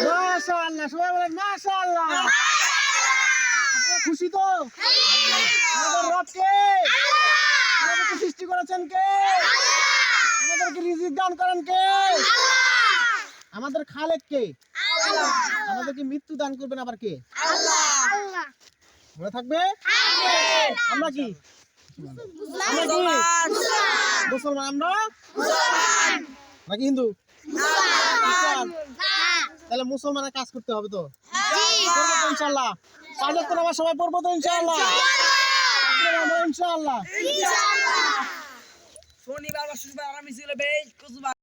মাশাআল্লাহ, সবাই বলেন মাশাআল্লাহ। খুশি তো? আমাদের রব কে? আমাদেরকে সৃষ্টি করেছেন কে? আমাদেরকে রিজিক দান করেন কে? আমাদের খালেক কে? আমাদেরকে মৃত্যু দান করবেন আবার কে? মনে থাকবে? আমরা কি? মুসলমান। আমরা নাকি হিন্দু? তাহলে মুসলমানের কাজ করতে হবে তো, ইনশাআল্লাহ। কাজ করতে আমরা সবাই পড়বো তো ইনশাআল্লাহ, ইনশাআল্লাহ। শনিবার বা শুক্রবার আরামে ছিল বেশ